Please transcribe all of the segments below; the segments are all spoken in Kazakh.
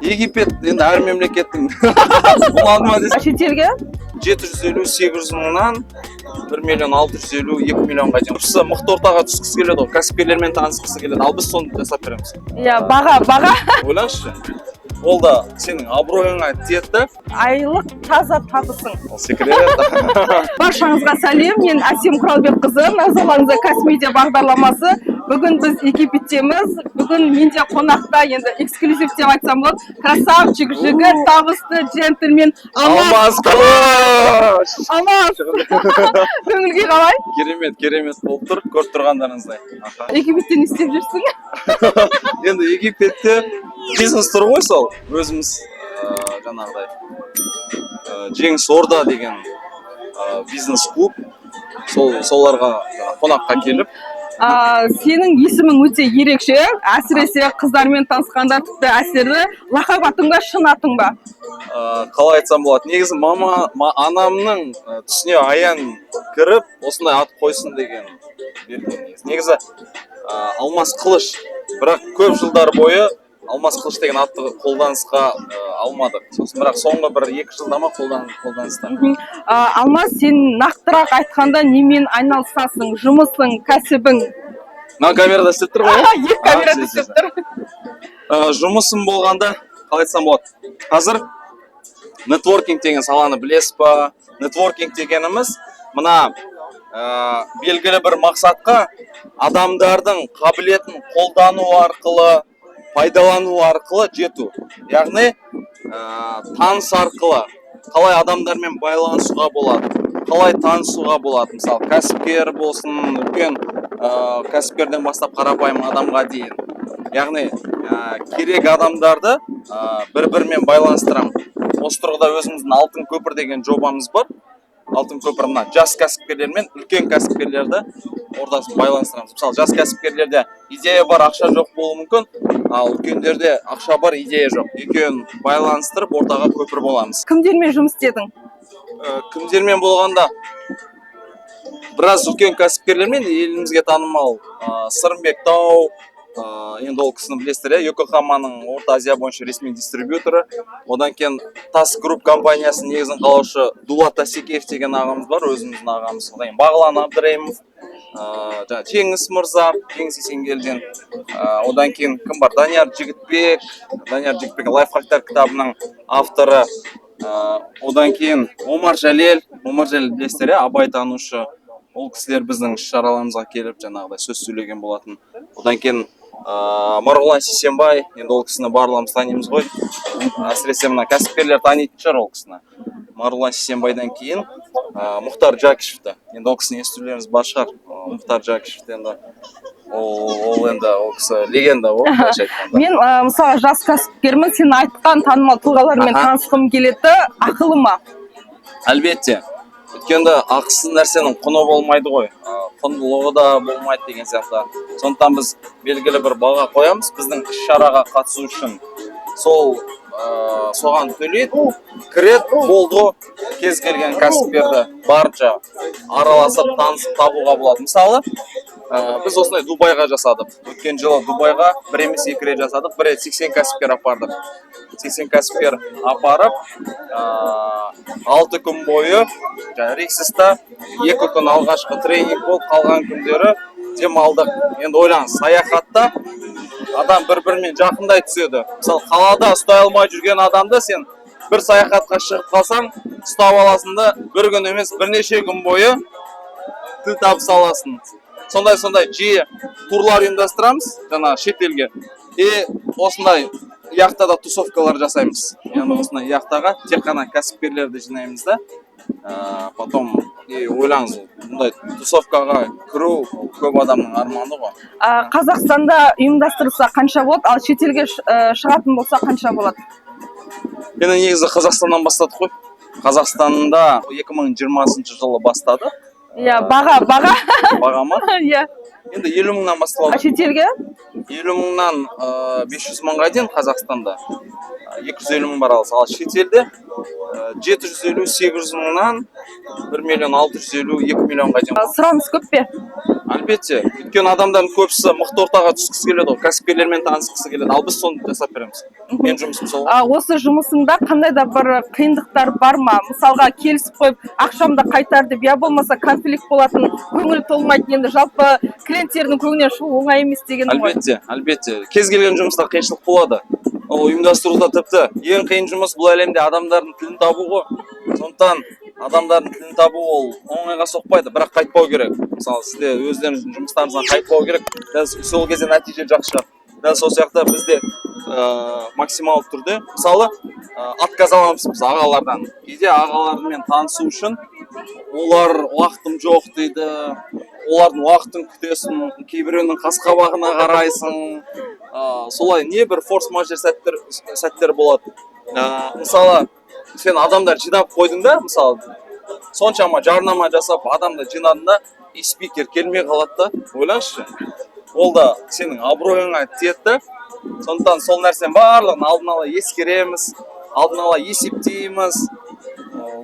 Египет енді әр мемлекеттің болады ма десем. Шетелге? 750-800 мыңнан 1.650.000-2 миллионға дейін. Осы мықты ортаға түскісі келеді ғой, кәсіпкерлермен танысқысы келеді. Ал біз соны жасап береміз. Иә, баға. Ойлаңызшы. Ол да сенің абыройыңа тиеді. Айлық таза табысың. Ол секрет. Баршаңызға сәлем, мен Әсем Құралбекқызы, назарларыңызға Кәсіпмедиа бағдарламасы. Бүгін біз Египеттеміз. Бүгін менде қонақта, енді эксклюзив деп айтсам болады. Красавчик, жігіт, табысты, джентльмен Алмаз Қылыш. Алмаз. Көңілге қалай? Керемет болып тұр, көріп тұрғандарыңыздай. Египетте не істеп жүрсің? Енді Египетте бизнес тұр ғой, сол өзіміз жаңағыдай Жеңіс Орда деген бизнес клуб, соларға қонаққа келіп. Сенің есімің өте ерекше, әсіресе қыздармен танысқанда тіпті әсерлі. Лақап атың ба, шын атың ба? Қалай айтсам болады, негізі анамның түсіне аян кіріп, осындай ат қойсын деген берген. Негізі Алмаз Қылыш, бірақ көп жылдар бойы Алмаз Қылыш деген атты қолданысқа алмадық. Сосын бірақ соңғы 1-2 жылда ма қолданыста. Алмаз, сен нақтырақ айтқанда немен айналысасың? Жұмысың, кәсібің? Камерада істеп тұр ғой? Екі камерада істеп тұр. Жұмысым болғанда, қалай айтсам болады. Қазір нетворкинг деген саланы білесіз ба? Нетворкинг дегеніміз мына белгілі бір мақсатқа адамдардың қабілетін қолдану арқылы, пайдалану арқылы жету. Яғни таныс арқылы қалай адамдармен байланысуға болады, қалай танысуға болады. Мысалы, кәсіпкер болсын, үлкен кәсіпкерден бастап қарапайым адамға дейін. Яғни керек адамдарды бір-бірімен байланыстырамын. Осы тұрғыда өзіміздің Алтын көпір деген жобамыз бар. Алтын көпір мына жас кәсіпкерлер мен үлкен кәсіпкерлерді ортасын байланыстырамыз. Мысалы, жас кәсіпкерлерде идея бар, ақша жоқ болуы мүмкін, ал үлкендерде ақша бар, идея жоқ. Екеуін байланыстырып, ортаға көпір боламыз. Кімдермен жұмыс істедің? Кімдермен болғанда біраз үлкен кәсіпкерлермен елімізге танымал Сырымбек Тау, енді ол кісіні білесіздер, Йокохаманың Орта Азия бойынша ресми дистрибьюторы. Одан кейін Тас Групп компаниясының негізін қалаушы Дулат Асекеев деген ағамыз бар, өзіміздің ағамыз. Одан кейін Бағлан Абдырайымов, Жеңіс Мырза, Жеңіс Есенгелден. Одан кейін кім бар? Данияр Жігітбек лайфхактар кітабының авторы. Одан кейін Омар Жәлел білесіздер, абайтанушы. Ол кісілер біздің шараларымызға келіп, жаңағыдай сөз сөйлеген болатын. Одан кейін Марғұлан Сейсенбай, енді ол кісіні барлығымыз танимыз ғой. Әсіресе мына кәсіпкерлер танитын шығар ол кісіні. Марғұлан Сейсенбайдан кейін Мұхтар Жакишевті. Енді ол кісіні естулеріңіз бар шығар. Мұхтар Жакишевті енді ол кісі легенда ғой. Мен мысалы жас кәсіпкермін, сен айтқан танымал тұлғалармен танысқым келеді, ақылы ма? Әлбетте. Өткенде ақысыз нәрсенің құны болмайды ғой, құндылығы да болмайды деген сияқты. Сондықтан біз белгілі бір баға қоямыз, біздің іс-шараға қатысу үшін. Соған төлейді, кіреді, болды, кез келген кәсіпкерді барынша араласып, танысып табуға болады. Мысалы, біз осындай Дубайға жасадық. Өткен жылы Дубайға 1 емес 2 рет жасадық, 1 рет 80 кәсіпкер апардық. 80 кәсіпкер апарып, 6 күн бойы рейсиста 2 күн алғашқы тренинг болып, қалған күндері демалдық. Енді ойлаңыз, саяхатта адам бір-бірімен жақындай түседі. Мысалы, қалада ұстай алмай жүрген адамды сен бір саяхатқа шығып қалсаң, ұстап аласың да, бір күн емес, бірнеше күн бойы тіл табыса аласың. Сондай жиі турлар ұйымдастырамыз, жаңа шетелге. Осындай яхтада тусовкалар жасаймыз. Яғни осындай яхтаға тек қана кәсіпкерлерді жинаймыз да. Потом ойлаңыз, бұндай тусовкаға кіру көп адамның арманы ғой. Қазақстанда ұйымдастырылса қанша болады, ал шетелге шығатын болса қанша болады? Енді негізі Қазақстаннан бастадық қой. Қазақстанда 2020 жылы бастады. Баға ма? Енді 50 мыңнан басталады. Шетелге? 50 мыңнан 500 мыңға дейін Қазақстанда 250 мың бар алыс. Ал шетелде 750-800 мыңнан 1 миллион 650-2 миллионға дейін. Сұраныс көп пе? Әлбетте, өйткені адамдардың көбісі мықты ортаға түскісі келеді, кәсіпкерлермен танысқысы келеді, ал біз соны жасап береміз. Мен жұмысым сол. Осы жұмысыңда қандай да бір қиындықтар бар ма? Мысалға келісіп қойып, ақшамды қайтар деп, я болмаса конфликт болатын, көңіл толмайды, енді жалпы клиенттердің көңілінен шығу оңай емес деген ғой. Әлбетте. Кез келген жұмыста қиыншылық болады. Ол ұйымдастыруда тіпті ең қиын жұмыс бұл әлемде адамдардың тілін табу ғой. Сондықтан адамдардың тілін табу ол оңайға соқпайды, бірақ қайтпау керек. Мысалы, сізде өздеріңіздің жұмыстарыңыздан қайтпау керек. Сол кезде нәтиже жақсы шығады. Дәл сол сияқты бізде максималды түрде, мысалы, отказ аламыз біз ағалардан. Кейде ағалармен танысу үшін олар уақытым жоқ дейді, олардың уақытын күтесің, кейбіреуінің қас-қабағына қарайсың. Солай небір форс-мажор сәттер болады. Мысалы, сен адамдар жинап қойдың да, мысалы, соншама жарнама жасап, адамды жинадың да, спикер келмей қалады да, ойлаңызшы. Ол да сенің абыройыңа тиеді. Сондықтан сол нәрсенің барлығын алдын ала ескереміз, алдын ала есептейміз.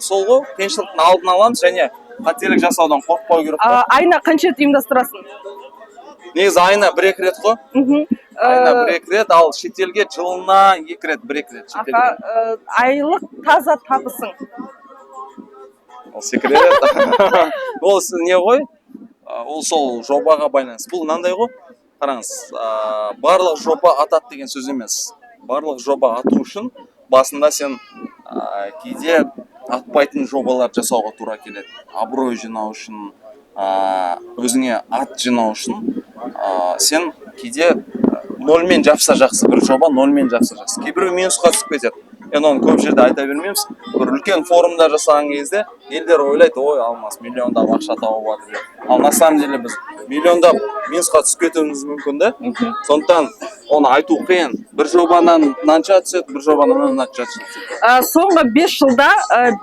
Сол ғой, қиыншылықтың алдын аламыз және қателік жасаудан қорықпау керек. Айына қанша рет ұйымдастырасың? Негізі айына 1-2 рет қой. Айына 1-2 рет, ал шетелге жылына 2 рет, 1-2 рет шетелге. Айлық таза табысың? Ол секрет. Ол не ғой? Ол сол жобаға байланысты. Бұл мынандай ғой, қараңыз, барлық жоба атады деген сөз емес. Барлық жоба ату үшін басында сен кейде атпайтын жобалар жасауға тура келеді. Абырой жинау үшін, өзіңе ат жинау үшін сен кейде нольмен жапса жақсы, бір жоба нольмен жапса жақсы. Кейбіреу минусқа түсіп кетеді. Енді оны көп жерде айта бермейміз. Бір үлкен форумда жасаған кезде елдер ойлайды, ой, Алмас миллиондап ақша тауып жатыр деп. Ал на самом деле біз миллиондап минусқа түсіп кетуіміз мүмкін да. Сондықтан оны айту қиын. Бір жобадан мынанша түседі, бір жобадан мынанша түседі. Соңғы 5 жылда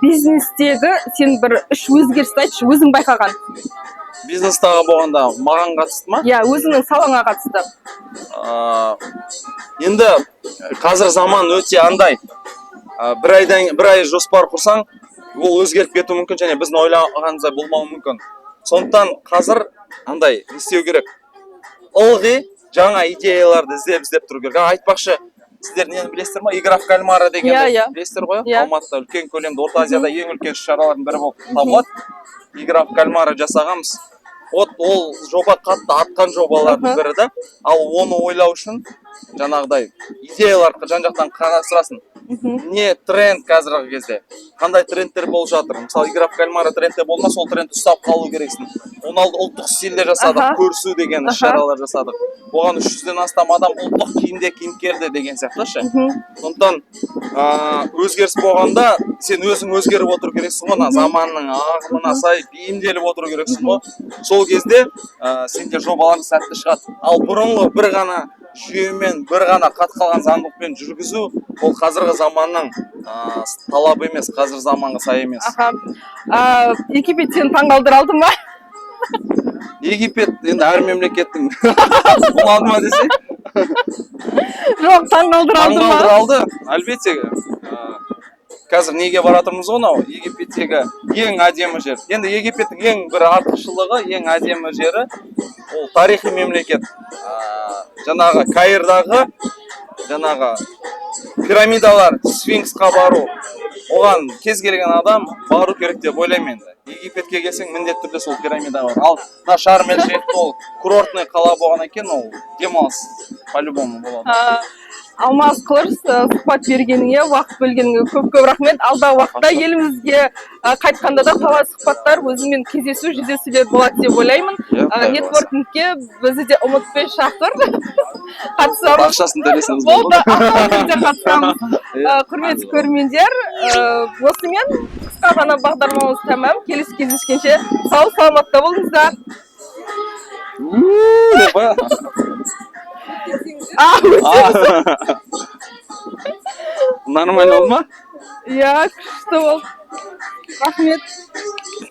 бизнестегі сен бір 3 өзгерісті айтшы, өзің байқаған. Бизнестағы болғанда маған қатысты ма? Иә, өзіңнің салаңа қатысты. Енді қазір заман өте андай. Bir ай жоспар құрсаң, ол өзгеріп кетуі мүмкін, және біздің ойлағанымыздай болмауы мүмкін. Сондықтан қазір андай не істеу керек? Ылғи жаңа идеяларды іздеп тұру керек. Айтпақшы, сіздер нені білесіздер ма? Игра в кальмара дегенді білесіздер ғой? Алматыда үлкен көлемді, Орта Азияда ең үлкен шаралардың бірі болып табылады. Игра в кальмара жасағанбыз. Ол жоба қатты атқан жобалардың бірі да. Ал оны ойлау үшін жаңағыдай идеялар жан-жақтан қарастырасын. Не тренд қазіргі кезде? Қандай трендтер болып жатыр? Мысалы, игра в кальмара трендте болма, сол трендті ұстап қалу керексің. Оны ұлттық стильде жасадық, көрісу деген шаралар жасадық. Оған 300-ден астам адам ұлттық киімде киініп келді деген сияқтышы. Сондықтан өзгеріс болғанда сен өзің өзгеріп отыру керексің ғой, заманның ағымына сай бейімделіп отыру керексің ғой. Сол кезде сенде жобаларың сәтті шығады. Ал бұрынғы бір ғана жүйемен, бір ғана қатқалған заңдылықпен жүргізу, ол қазіргі заманның талабы емес, қазір заманға сай емес. Египет сені таңғалдыра алды ма? Египет енді әр мемлекеттің болады ма десе? Жоқ, таңғалдыра алды ма? Таңғалдыра алды, әлбетте. Қазір неге баратырмыз ғой, Египеттегі ең әдемі жер. Енді Египеттің ең бір артықшылығы, ең әдемі жері, ол тарихи мемлекет. Жаңағы Каирдағы жаңағы пирамидалар, сфинксқа бару, оған кез келген адам бару керек деп ойлаймын енді. Египетке келсең, міндетті түрде сол пирамида бар. Ал Шарм эль-Шейх ол курортный қала болғаннан кейін ол демалыс по-любому болады. Алмас Қылыш, сұхбат бергеніңе, уақыт бөлгеніңе көп-көп рахмет. Алдағы уақытта елімізге қайтқанда да талай сұхбаттар, өзіңмен кездесу, жүздесулер болады деп ойлаймын. Нетворкингке бізді де ұмытпай шақыр. Қатысамыз. Ақшасын төлесеңіз болды. Болды, қатысамыз. Құрметті көрермендер, осымен қысқа ғана бағдарламамыз тәмам. Келесі кездескенше сау саламатта болыңыздар. Нормально болды ма? Иә, күшті болды. Рахмет.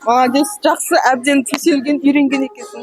Молодец, жақсы, әбден төселген, үйренген екенсің.